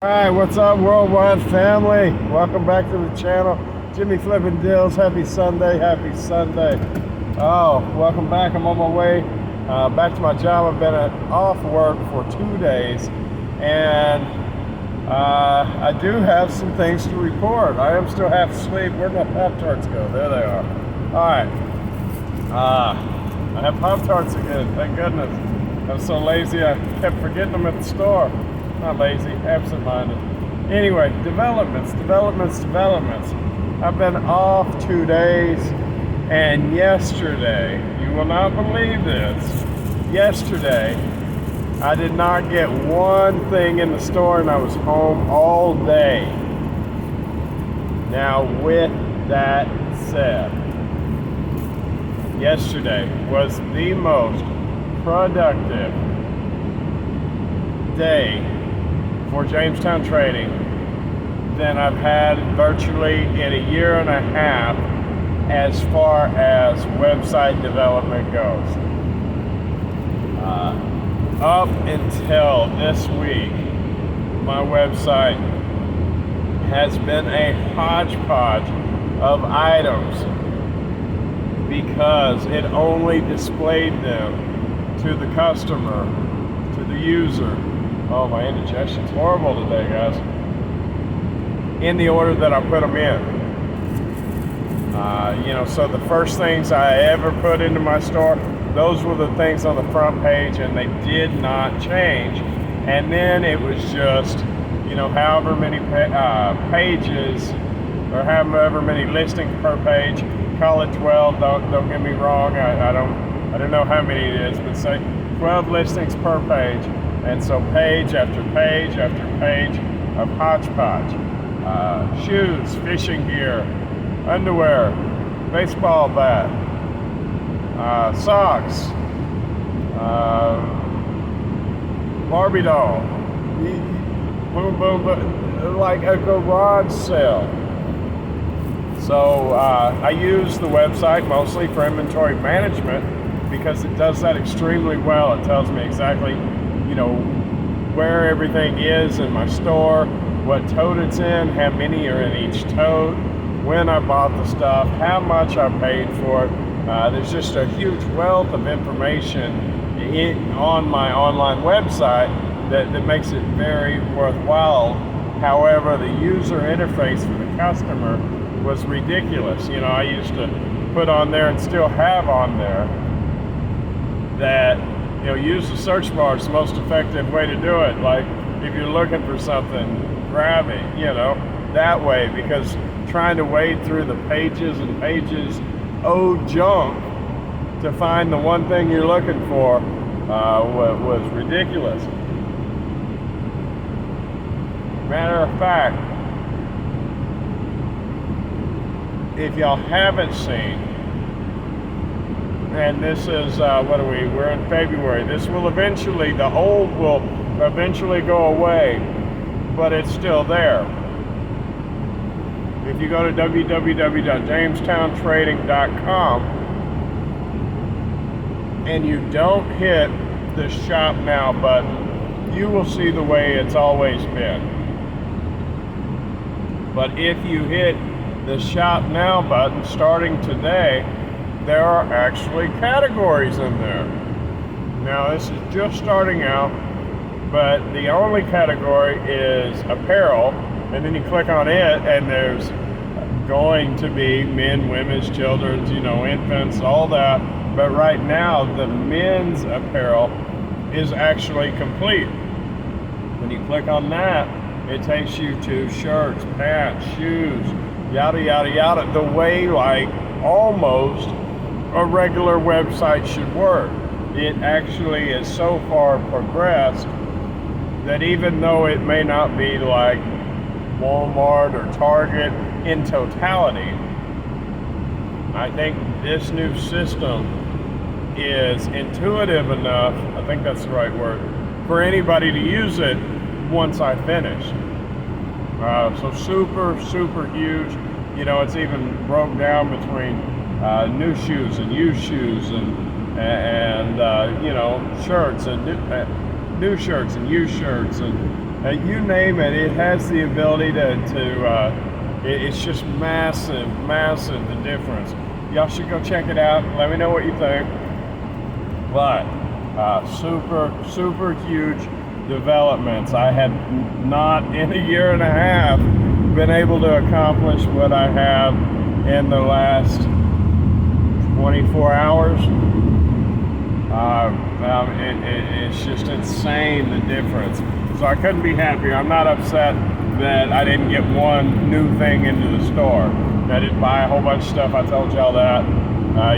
Alright, what's up, worldwide family? Welcome back to the channel. Jimmy Flippin' Deals. Happy Sunday, happy Sunday. Oh, welcome back. I'm on my way back to my job. I've been off work for 2 days, and I do have some things to report. I am still half asleep. Where'd my Pop-Tarts go? There they are. Alright. I have Pop-Tarts again, thank goodness. I was so lazy I kept forgetting them at the store. Not lazy, absent-minded. Anyway, developments. I've been off 2 days, and yesterday, you will not believe this, yesterday, I did not get one thing in the store, and I was home all day. Now, with that said, yesterday was the most productive day for Jamestown Trading than I've had virtually in a year and a half as far as website development goes. Up until this week, my website has been a hodgepodge of items because it only displayed them to the customer, to the user. Oh, my indigestion's horrible today, guys. In the order that I put them in. So the first things I ever put into my store, those were the things on the front page, and they did not change. And then it was just, however many pages, or however many listings per page. Call it 12. Don't get me wrong. I don't know how many it is, but say 12 listings per page. And so page after page after page of hodgepodge. Shoes, fishing gear, underwear, baseball bat, socks, Barbie doll, boom, boom, boom, like a garage sale. So I use the website mostly for inventory management because it does that extremely well. It tells me exactly where everything is in my store, what tote it's in, how many are in each tote, when I bought the stuff, how much I paid for it. There's just a huge wealth of information on my online website that makes it very worthwhile. However, the user interface for the customer was ridiculous. I used to put on there and still have on there that use the search bar is the most effective way to do it. Like, if you're looking for something, grab it, that way, because trying to wade through the pages and pages of junk to find the one thing you're looking for was ridiculous. Matter of fact, if y'all haven't seen, and this is, we're in February. This will eventually, the old will eventually go away, but it's still there. If you go to www.jamestowntrading.com and you don't hit the Shop Now button, you will see the way it's always been. But if you hit the Shop Now button starting today, there are actually categories in there. Now, this is just starting out, but the only category is apparel, and then you click on it, and there's going to be men, women's, children's, infants, all that. But right now, the men's apparel is actually complete. When you click on that, it takes you to shirts, pants, shoes, yada, yada, yada, the way like almost a regular website should work. It actually is so far progressed that even though it may not be like Walmart or Target in totality, I think this new system is intuitive enough, I think that's the right word, for anybody to use it once I finish. So super, super huge. It's even broke down between new shoes and used shoes and shirts and new shirts and used shirts and You name it, it has the ability it's just massive, the difference. Y'all should go check it out. Let me know what you think. But super huge developments. I had not in a year and a half been able to accomplish what I have in the last 24 hours. It's just insane, the difference. So I couldn't be happier. I'm not upset that I didn't get one new thing into the store. I didn't buy a whole bunch of stuff. I told y'all that.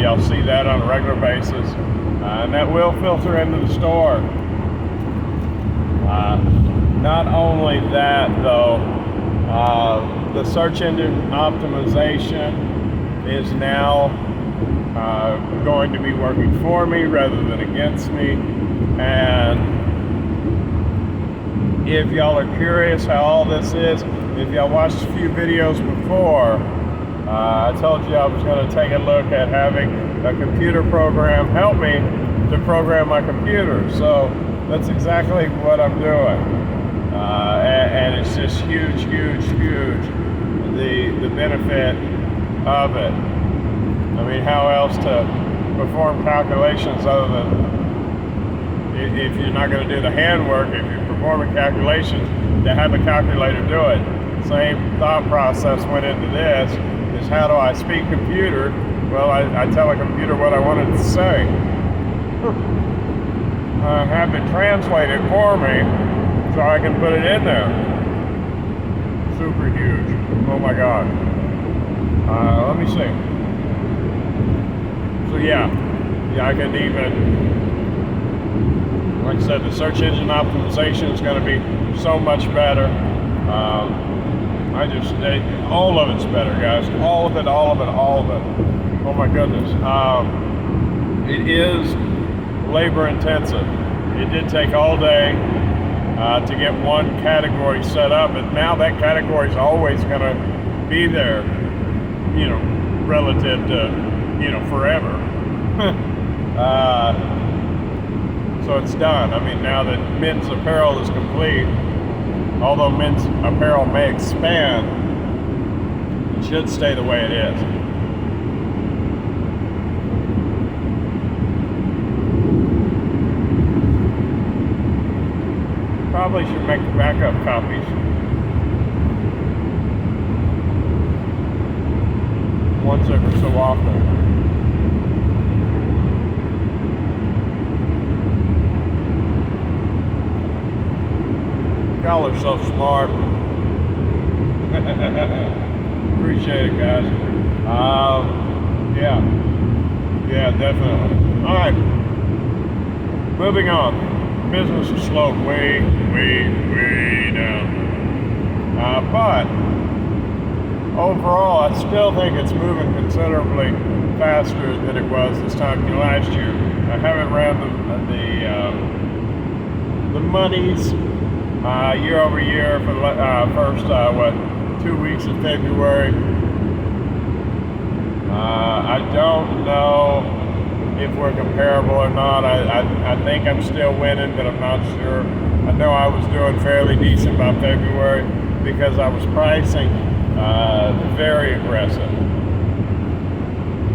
Y'all see that on a regular basis. And that will filter into the store. Not only that, though, the search engine optimization is now going to be working for me rather than against me. And if y'all are curious how all this is, if y'all watched a few videos before, I told you I was going to take a look at having a computer program help me to program my computer. So that's exactly what I'm doing. And it's just huge, the benefit of it. I mean, how else to perform calculations other than if you're not going to do the handwork, if you're performing calculations, to have a calculator do it. Same thought process went into this, is how do I speak computer? Well, I tell a computer what I want it to say. I have it translate it for me so I can put it in there. Super huge. Oh my God. Let me see. So yeah, I could even, like I said, the search engine optimization is going to be so much better. All of it's better, guys. All of it. Oh my goodness. It is labor intensive. It did take all day to get one category set up, and now that category is always going to be there, relative to, forever. So it's done. I mean, now that men's apparel is complete, although men's apparel may expand, it should stay the way it is. Probably should make backup copies. Once every so often. Y'all are so smart. Appreciate it, guys. Yeah, definitely. All right, moving on. Business is slowed way down. But overall, I still think it's moving considerably faster than it was this time last year. I haven't ran the monies year over year for the first 2 weeks of February. I don't know if we're comparable or not. I think I'm still winning, but I'm not sure. I know I was doing fairly decent by February because I was pricing very aggressive.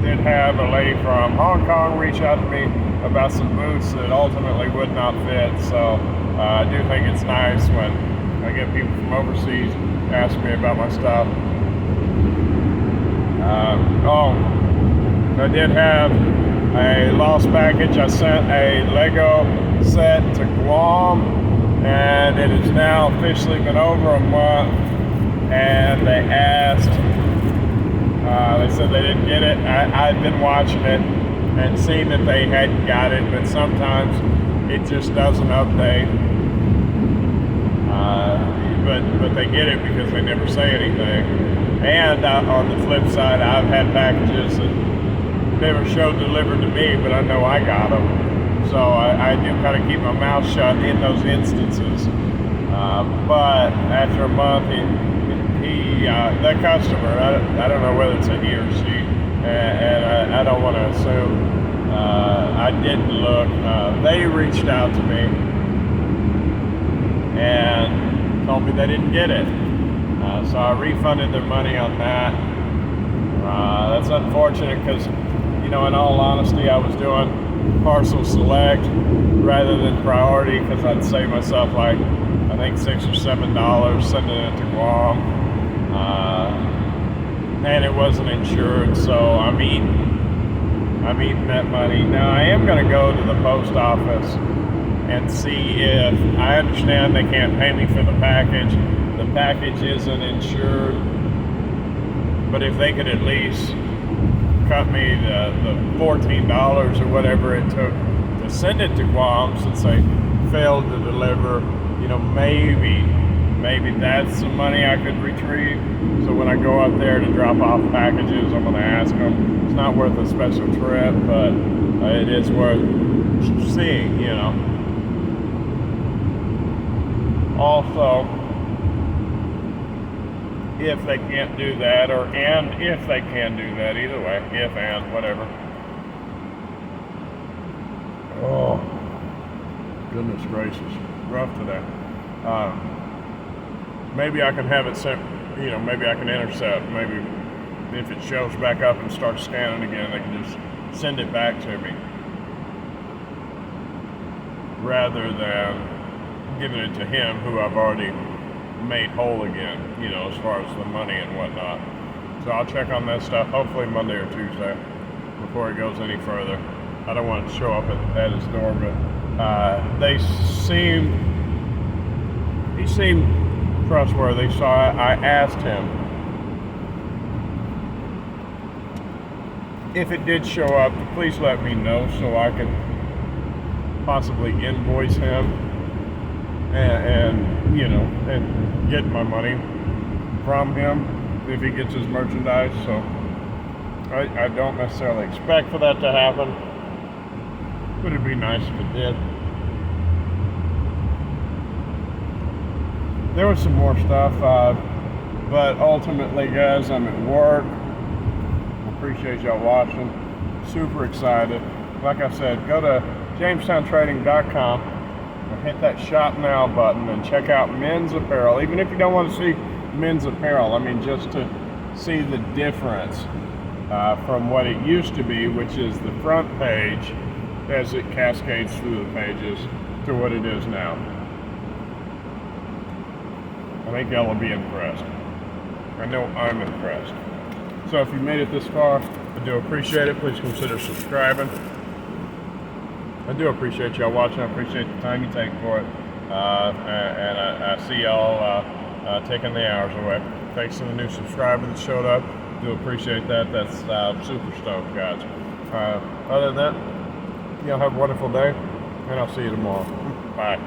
Did have a lady from Hong Kong reach out to me about some boots that ultimately would not fit, so I do think it's nice when I get people from overseas ask me about my stuff. I did have a lost package. I sent a Lego set to Guam, and it has now officially been over a month, and they asked, they said they didn't get it. I've been watching it and seen that they hadn't got it, but sometimes it just doesn't update. But they get it because they never say anything. And on the flip side, I've had packages that never showed delivered to me, but I know I got them. So I do kind of keep my mouth shut in those instances. But after a month, that customer, I don't know whether it's a he or she, and I don't want to assume. I didn't look. They reached out to me, and told me they didn't get it. So I refunded their money on that. That's unfortunate because, in all honesty, I was doing parcel select rather than priority because I'd save myself like, I think $6 or $7 sending it to Guam. And it wasn't insured, so I'm eating that money. Now I am going to go to the post office and see if, I understand they can't pay me for the package. The package isn't insured, but if they could at least cut me the $14 or whatever it took to send it to Guam since they failed to deliver, maybe that's some money I could retrieve. So when I go up there to drop off packages, I'm going to ask them. It's not worth a special trip, but it is worth seeing, Also, if they can't do that, and if they can do that, either way, if and whatever. Oh, goodness gracious, rough today. Maybe I can have it sent, maybe I can intercept. Maybe if it shows back up and starts scanning again, they can just send it back to me rather than giving it to him who I've already made whole again, as far as the money and whatnot. So I'll check on that stuff hopefully Monday or Tuesday before it goes any further. I don't want it to show up at his door, but he seemed trustworthy, so I asked him if it did show up, please let me know so I can possibly invoice him and get my money from him if he gets his merchandise. So I don't necessarily expect for that to happen, but it'd be nice if it did. There was some more stuff, but ultimately, guys, I'm at work. Appreciate y'all watching. Super excited. Like I said, go to JamestownTrading.com and hit that Shop Now button and check out men's apparel. Even if you don't want to see men's apparel, just to see the difference from what it used to be, which is the front page as it cascades through the pages, to what it is now. I think y'all will be impressed. I know I'm impressed. So if you made it this far, I do appreciate it. Please consider subscribing. I do appreciate y'all watching. I appreciate the time you take for it. And I see y'all taking the hours away. Thanks to the new subscriber that showed up. Do appreciate that. That's super stoked, guys. Other than that, y'all have a wonderful day, and I'll see you tomorrow. Bye.